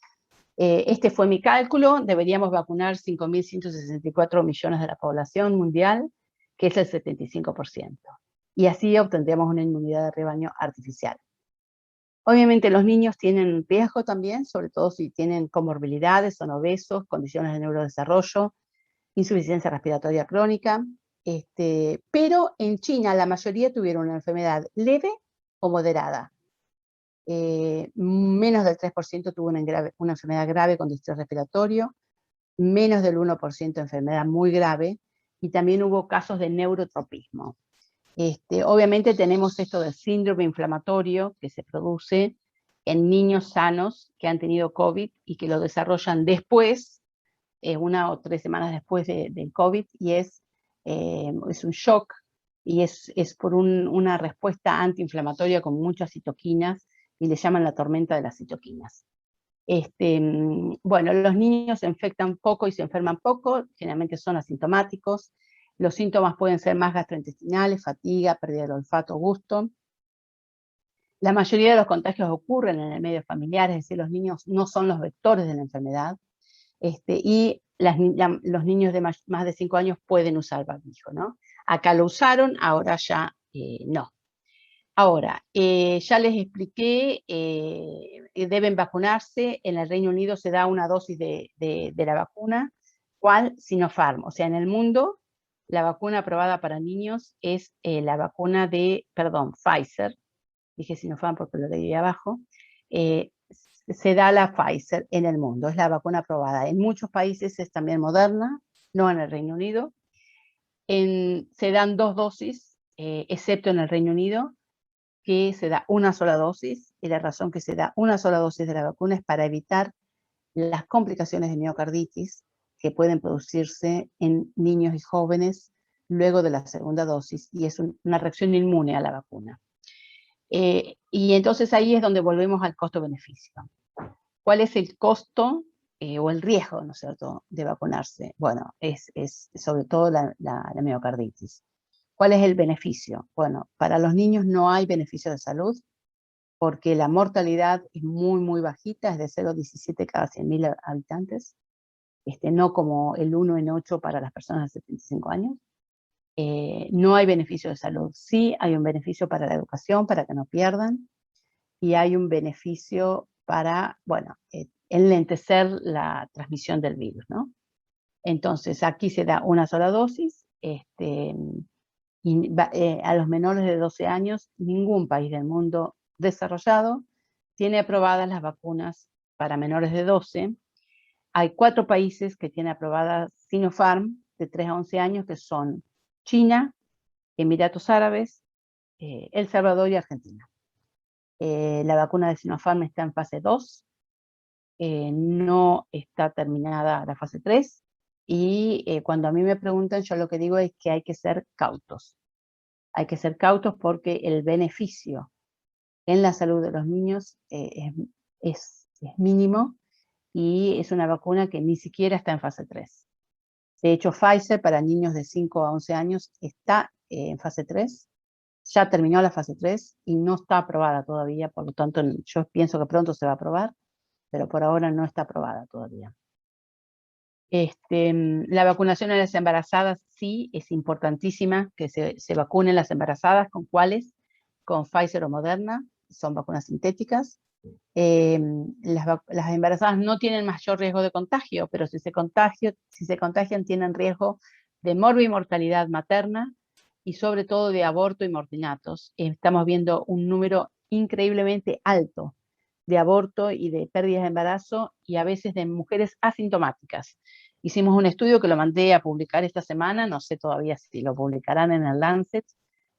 Este fue mi cálculo, deberíamos vacunar 5.164 millones de la población mundial, que es el 75%. Y así obtendremos una inmunidad de rebaño artificial. Obviamente los niños tienen riesgo también, sobre todo si tienen comorbilidades, son obesos, condiciones de neurodesarrollo, insuficiencia respiratoria crónica, pero en China la mayoría tuvieron una enfermedad leve o moderada. Menos del 3% tuvo una enfermedad grave con distrés respiratorio, menos del 1% enfermedad muy grave, y también hubo casos de neurotropismo. Obviamente tenemos esto del síndrome inflamatorio que se produce en niños sanos que han tenido COVID y que lo desarrollan después, 1 o 3 semanas después del COVID, y es un shock, y es por una respuesta antiinflamatoria con muchas citoquinas, y le llaman la tormenta de las citoquinas. Bueno, los niños se infectan poco y se enferman poco, generalmente son asintomáticos. Los síntomas pueden ser más gastrointestinales, fatiga, pérdida del olfato, gusto. La mayoría de los contagios ocurren en el medio familiar, es decir, los niños no son los vectores de la enfermedad, y los niños de más de 5 años pueden usar barbijo, ¿no? Acá lo usaron, ahora ya no. Ahora, ya les expliqué, deben vacunarse. En el Reino Unido se da una dosis de la vacuna, ¿cuál? Sinopharm. O sea, en el mundo, la vacuna aprobada para niños es la vacuna Pfizer. Dije Sinopharm porque lo leí abajo. Se da la Pfizer en el mundo, es la vacuna aprobada. En muchos países es también Moderna, no en el Reino Unido. Se dan 2 dosis, excepto en el Reino Unido, que se da una sola dosis, y la razón que se da una sola dosis de la vacuna es para evitar las complicaciones de miocarditis que pueden producirse en niños y jóvenes luego de la segunda dosis, y es una reacción inmune a la vacuna. Y entonces ahí es donde volvemos al costo-beneficio. ¿Cuál es el costo o el riesgo, ¿no es cierto?, de vacunarse? Bueno, es sobre todo la miocarditis. ¿Cuál es el beneficio? Bueno, para los niños no hay beneficio de salud, porque la mortalidad es muy, muy bajita, es de 0,17 cada 100.000 habitantes, no como el 1 en 8 para las personas de 75 años. No hay beneficio de salud. Sí hay un beneficio para la educación, para que no pierdan, y hay un beneficio para, bueno, enlentecer la transmisión del virus, ¿no? Entonces, aquí se da una sola dosis, y a los menores de 12 años, ningún país del mundo desarrollado tiene aprobadas las vacunas para menores de 12. Hay 4 países que tienen aprobadas Sinopharm de 3 a 11 años, que son China, Emiratos Árabes, El Salvador y Argentina. La vacuna de Sinopharm está en fase 2, no está terminada la fase 3, y cuando a mí me preguntan, yo lo que digo es que hay que ser cautos. Hay que ser cautos porque el beneficio en la salud de los niños es mínimo, y es una vacuna que ni siquiera está en fase 3. De hecho, Pfizer para niños de 5 a 11 años está en fase 3, ya terminó la fase 3 y no está aprobada todavía, por lo tanto yo pienso que pronto se va a aprobar, pero por ahora no está aprobada todavía. La vacunación a las embarazadas sí es importantísima, que se vacunen las embarazadas. ¿Con cuáles? Con Pfizer o Moderna, son vacunas sintéticas. Las embarazadas no tienen mayor riesgo de contagio, pero si se contagian tienen riesgo de morbimortalidad materna y sobre todo de aborto y mortinatos. Estamos viendo un número increíblemente alto de aborto y de pérdidas de embarazo, y a veces de mujeres asintomáticas. Hicimos un estudio que lo mandé a publicar esta semana, no sé todavía si lo publicarán en el Lancet.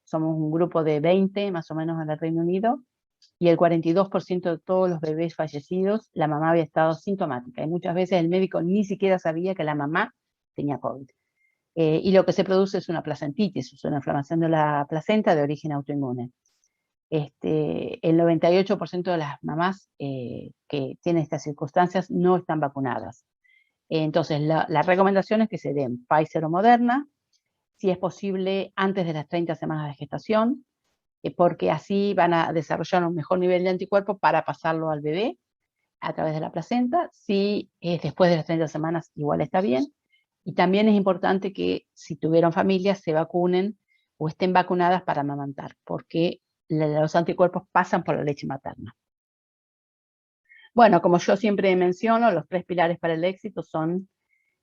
Somos un grupo de 20 más o menos en el Reino Unido, y el 42% de todos los bebés fallecidos, la mamá había estado sintomática, y muchas veces el médico ni siquiera sabía que la mamá tenía COVID. Y lo que se produce es una placentitis, es una inflamación de la placenta de origen autoinmune. El 98% de las mamás que tienen estas circunstancias no están vacunadas. Entonces, la recomendación es que se den Pfizer o Moderna, si es posible antes de las 30 semanas de gestación, porque así van a desarrollar un mejor nivel de anticuerpos para pasarlo al bebé a través de la placenta. Si es después de las 30 semanas, igual está bien. Y también es importante que si tuvieron familias se vacunen o estén vacunadas para amamantar, porque los anticuerpos pasan por la leche materna. Bueno, como yo siempre menciono, los 3 pilares para el éxito son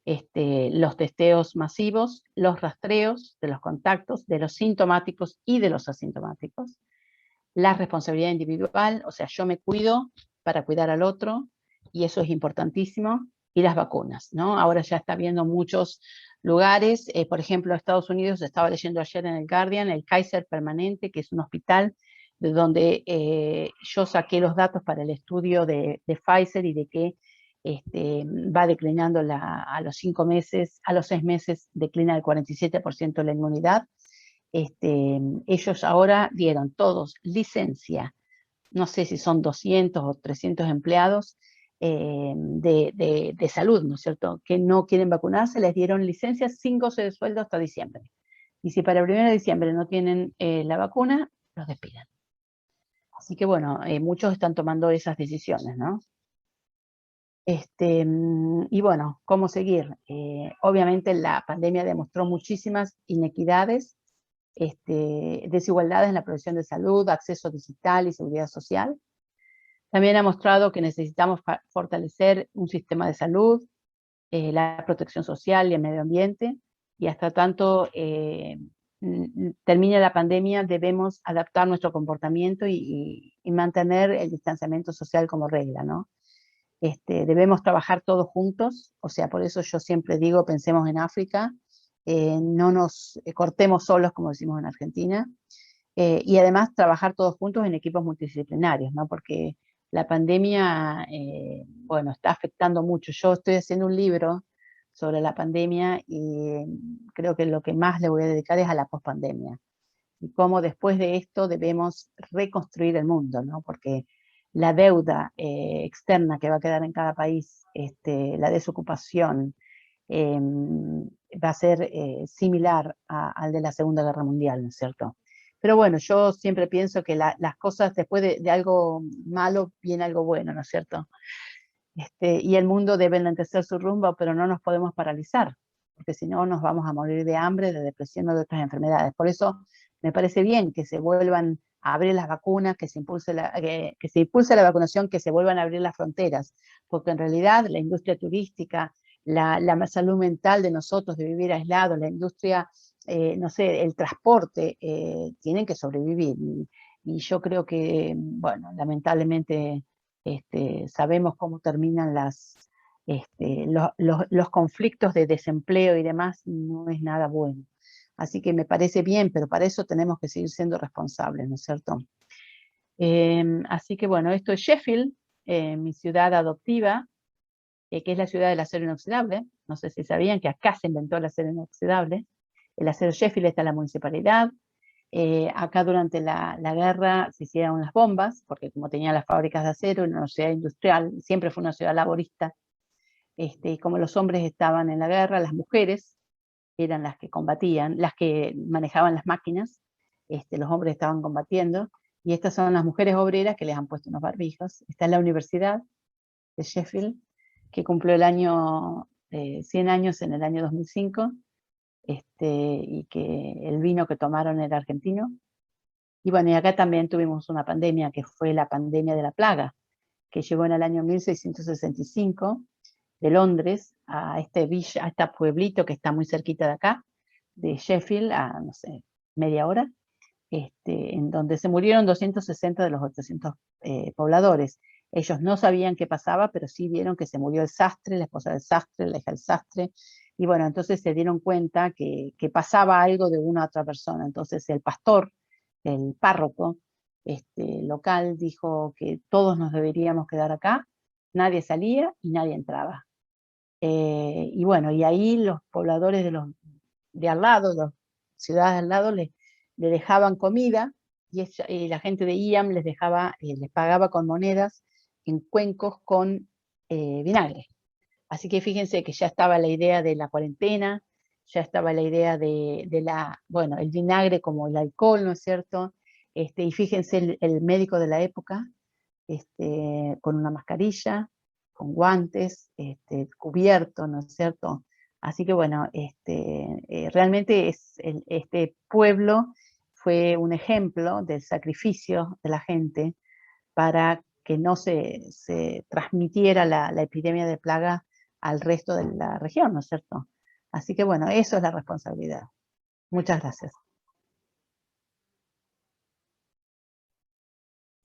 los testeos masivos, los rastreos de los contactos, de los sintomáticos y de los asintomáticos, la responsabilidad individual, o sea, yo me cuido para cuidar al otro, y eso es importantísimo, y las vacunas, ¿no? Ahora ya está viendo muchos lugares, por ejemplo, Estados Unidos, estaba leyendo ayer en el Guardian, el Kaiser Permanente, que es un hospital de donde yo saqué los datos para el estudio de Pfizer, y de que va declinando a los 5 meses, a los 6 meses declina el 47% de la inmunidad. Ellos ahora dieron todos licencia, no sé si son 200 o 300 empleados de salud, ¿no es cierto?, que no quieren vacunarse, les dieron licencia sin goce de sueldo hasta diciembre. Y si para el 1 de diciembre no tienen la vacuna, los despiden. Así que bueno, muchos están tomando esas decisiones, ¿no? Y bueno, ¿cómo seguir? Obviamente la pandemia demostró muchísimas inequidades, desigualdades en la provisión de salud, acceso digital y seguridad social. También ha mostrado que necesitamos fortalecer un sistema de salud, la protección social y el medio ambiente, y hasta tanto termine la pandemia debemos adaptar nuestro comportamiento y mantener el distanciamiento social como regla, ¿no? Debemos trabajar todos juntos, o sea, por eso yo siempre digo, pensemos en África, no nos cortemos solos, como decimos en Argentina, y además trabajar todos juntos en equipos multidisciplinarios, ¿no? Porque la pandemia, bueno, está afectando mucho. Yo estoy haciendo un libro sobre la pandemia y creo que lo que más le voy a dedicar es a la pospandemia. Y cómo después de esto debemos reconstruir el mundo, ¿no? Porque la deuda externa que va a quedar en cada país, la desocupación, va a ser similar al de la Segunda Guerra Mundial, ¿no es cierto? Pero bueno, yo siempre pienso que las cosas, después de algo malo, viene algo bueno, ¿no es cierto? Y el mundo debe enlentecer su rumbo, pero no nos podemos paralizar, porque si no nos vamos a morir de hambre, de depresión o de otras enfermedades. Por eso me parece bien que se vuelvan a abrir las vacunas, que se impulse la vacunación, que se vuelvan a abrir las fronteras, porque en realidad la industria turística, la salud mental de nosotros, de vivir aislados, la industria, no sé, el transporte, tienen que sobrevivir. Y yo creo que, bueno, lamentablemente sabemos cómo terminan los conflictos de desempleo y demás, no es nada bueno. Así que me parece bien, pero para eso tenemos que seguir siendo responsables, ¿no es cierto? Así que bueno, esto es Sheffield, mi ciudad adoptiva, que es la ciudad del acero inoxidable. No sé si sabían que acá se inventó el acero inoxidable. El acero Sheffield está en la municipalidad. Acá durante la guerra se hicieron las bombas, porque como tenía las fábricas de acero, una ciudad industrial, siempre fue una ciudad laborista, y como los hombres estaban en la guerra, las mujeres eran las que combatían, las que manejaban las máquinas, los hombres estaban combatiendo, y estas son las mujeres obreras que les han puesto unos barbijos. Está en la Universidad de Sheffield, que cumplió el año 100 años en el año 2005, y que el vino que tomaron era argentino. Y bueno, y acá también tuvimos una pandemia, que fue la pandemia de la plaga, que llegó en el año 1665 de Londres a este pueblito que está muy cerquita de acá, de Sheffield, a, no sé, media hora, en donde se murieron 260 de los 800 pobladores. Ellos no sabían qué pasaba, pero sí vieron que se murió el sastre, la esposa del sastre, la hija del sastre, y bueno, entonces se dieron cuenta que pasaba algo de una a otra persona. Entonces el pastor, el párroco local, dijo que todos nos deberíamos quedar acá, nadie salía y nadie entraba. Y bueno, y ahí los pobladores de al lado, las ciudades de al lado, le dejaban comida, y la gente de IAM les pagaba con monedas en cuencos con vinagre. Así que fíjense que ya estaba la idea de la cuarentena, ya estaba la idea bueno, el vinagre como el alcohol, ¿no es cierto? Y fíjense el médico de la época, con una mascarilla, con guantes, cubierto, ¿no es cierto? Así que bueno, realmente este pueblo fue un ejemplo del sacrificio de la gente para que no se transmitiera la epidemia de plaga al resto de la región, ¿no es cierto? Así que bueno, eso es la responsabilidad. Muchas gracias.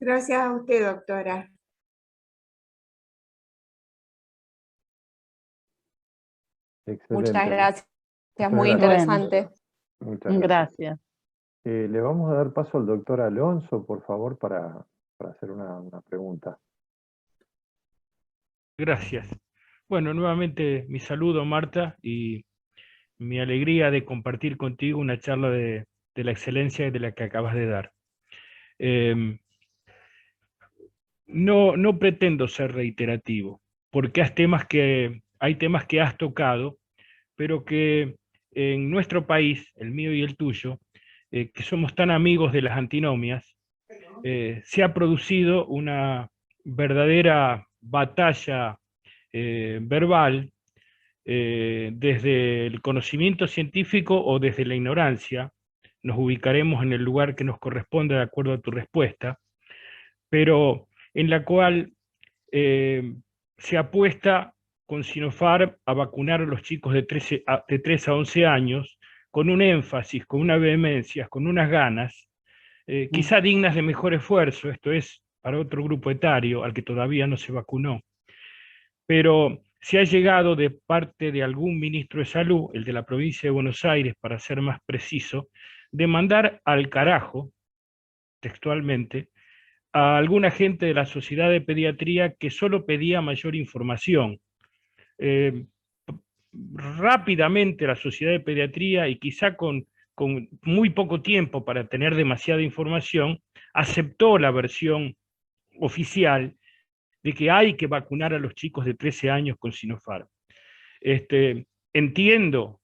Gracias a usted, doctora. Excelente. Muchas gracias. Muchas Muy gracias. interesante. Muchas gracias. Le vamos a dar paso al doctor Alonso, por favor, para hacer una pregunta. Gracias. Bueno, nuevamente mi saludo, Marta, y mi alegría de compartir contigo una charla de la excelencia de la que acabas de dar. No pretendo ser reiterativo, porque hay temas que has tocado, pero que en nuestro país, el mío y el tuyo, que somos tan amigos de las antinomias, se ha producido una verdadera batalla verbal, desde el conocimiento científico o desde la ignorancia. Nos ubicaremos en el lugar que nos corresponde de acuerdo a tu respuesta, pero en la cual se apuesta con Sinopharm a vacunar a los chicos de 3 a 11 años con un énfasis, con una vehemencia, con unas ganas, quizá dignas de mejor esfuerzo. Esto es para otro grupo etario al que todavía no se vacunó. Pero se ha llegado de parte de algún ministro de salud, el de la provincia de Buenos Aires, para ser más preciso, de mandar al carajo, textualmente, a alguna gente de la Sociedad de Pediatría que solo pedía mayor información. Rápidamente la Sociedad de Pediatría, y quizá con muy poco tiempo para tener demasiada información, aceptó la versión oficial de que hay que vacunar a los chicos de 13 años con Sinopharm. Entiendo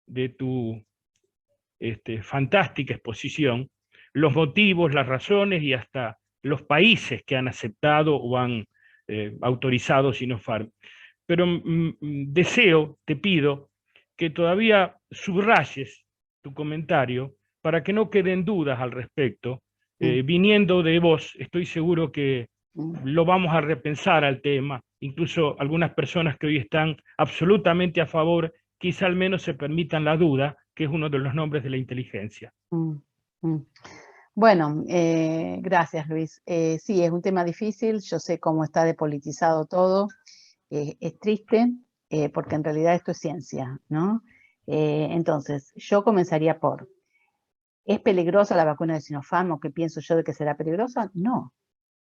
de tu fantástica exposición los motivos, las razones y hasta los países que han aceptado o han autorizado Sinopharm. Pero deseo, te pido, que todavía subrayes tu comentario para que no queden dudas al respecto. Viniendo de vos, estoy seguro que lo vamos a repensar al tema. Incluso algunas personas que hoy están absolutamente a favor, quizá al menos se permitan la duda, que es uno de los nombres de la inteligencia. Bueno, gracias, Luis. Sí, es un tema difícil, yo sé cómo está depolitizado todo, es triste, porque en realidad esto es ciencia, ¿no? Entonces, yo comenzaría por, ¿es peligrosa la vacuna de Sinopharm o qué pienso yo de que será peligrosa? No,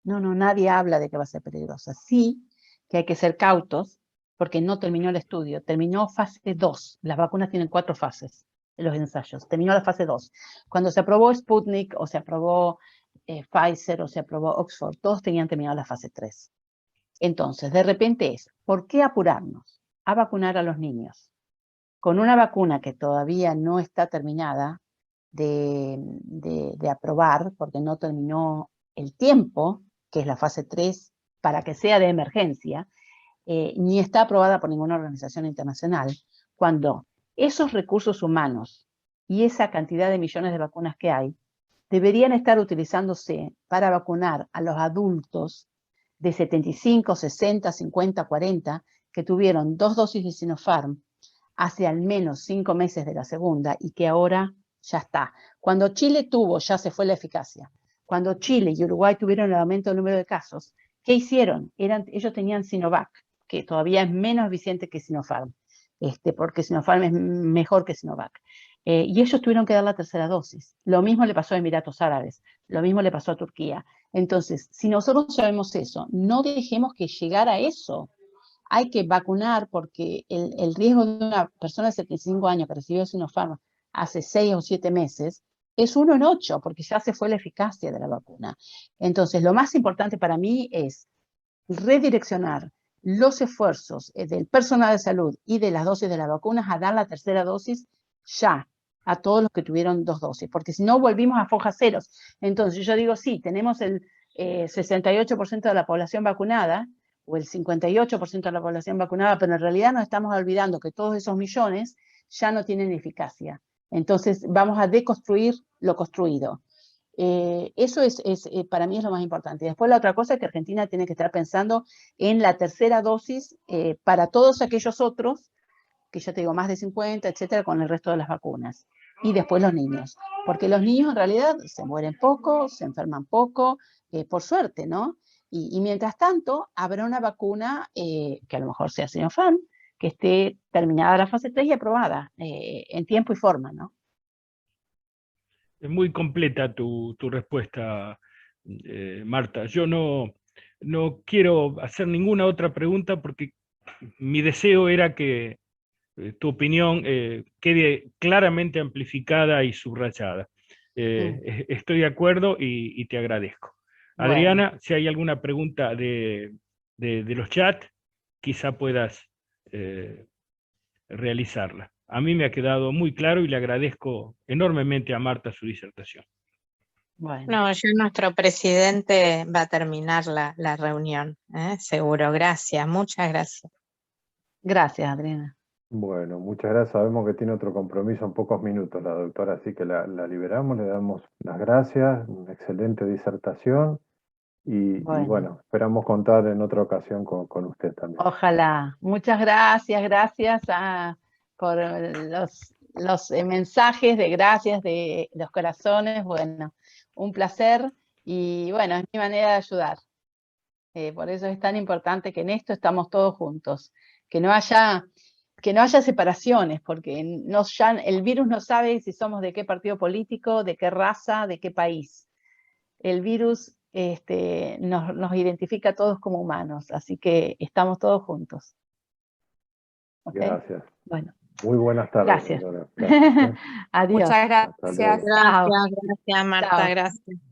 nadie habla de que va a ser peligrosa. Sí, que hay que ser cautos, porque no terminó el estudio, terminó fase 2, las vacunas tienen 4 fases, los ensayos, terminó la fase 2. Cuando se aprobó Sputnik, o se aprobó Pfizer, o se aprobó Oxford, todos tenían terminado la fase 3. Entonces, de repente ¿por qué apurarnos a vacunar a los niños? Con una vacuna que todavía no está terminada de aprobar, porque no terminó el tiempo, que es la fase 3, para que sea de emergencia, ni está aprobada por ninguna organización internacional, cuando esos recursos humanos y esa cantidad de millones de vacunas que hay, deberían estar utilizándose para vacunar a los adultos de 75, 60, 50, 40, que tuvieron 2 dosis de Sinopharm hace al menos 5 meses de la segunda y que ahora ya está. Cuando Chile tuvo, ya se fue la eficacia. Cuando Chile y Uruguay tuvieron el aumento del número de casos, ¿qué hicieron? Ellos tenían Sinovac, que todavía es menos eficiente que Sinopharm, porque Sinopharm es mejor que Sinovac. Y ellos tuvieron que dar la tercera dosis. Lo mismo le pasó a Emiratos Árabes, lo mismo le pasó a Turquía. Entonces, si nosotros sabemos eso, no dejemos que llegar a eso. Hay que vacunar porque el riesgo de una persona de 75 años que recibió Sinopharm hace 6 o 7 meses es 1 en 8, porque ya se fue la eficacia de la vacuna. Entonces, lo más importante para mí es redireccionar los esfuerzos del personal de salud y de las dosis de las vacunas a dar la tercera dosis ya a todos los que tuvieron 2 dosis, porque si no volvimos a fojas ceros. Entonces yo digo, sí, tenemos el 68% de la población vacunada, o el 58% de la población vacunada, pero en realidad nos estamos olvidando que todos esos millones ya no tienen eficacia. Entonces vamos a deconstruir lo construido. Eso para mí es lo más importante. Después la otra cosa es que Argentina tiene que estar pensando en la tercera dosis para todos aquellos otros, que ya te digo, más de 50, etcétera, con el resto de las vacunas. Y después los niños, porque los niños en realidad se mueren poco, se enferman poco, por suerte, ¿no? Y mientras tanto, habrá una vacuna que a lo mejor sea Sinopharm, que esté terminada la fase 3 y aprobada en tiempo y forma, ¿no? Es muy completa tu respuesta, Marta. Yo no quiero hacer ninguna otra pregunta porque mi deseo era que tu opinión quede claramente amplificada y subrayada. Estoy de acuerdo y te agradezco. Bueno. Adriana, si hay alguna pregunta de los chats, quizá puedas realizarla. A mí me ha quedado muy claro y le agradezco enormemente a Marta su disertación. Bueno. No, ya nuestro presidente va a terminar la reunión, seguro. Gracias, muchas gracias. Gracias, Adriana. Bueno, muchas gracias. Sabemos que tiene otro compromiso en pocos minutos la doctora, así que la liberamos, le damos las gracias, una excelente disertación y bueno, esperamos contar en otra ocasión con usted también. Ojalá. Muchas gracias por los mensajes de gracias de los corazones. Bueno, un placer y bueno, es mi manera de ayudar. Por eso es tan importante que en esto estamos todos juntos, que no haya separaciones, porque el virus no sabe si somos de qué partido político, de qué raza, de qué país. El virus nos identifica a todos como humanos, así que estamos todos juntos. ¿Okay? Gracias. Bueno. Muy buenas tardes. Gracias. Gracias. Adiós. Muchas gracias. Gracias, Marta, Chao. gracias.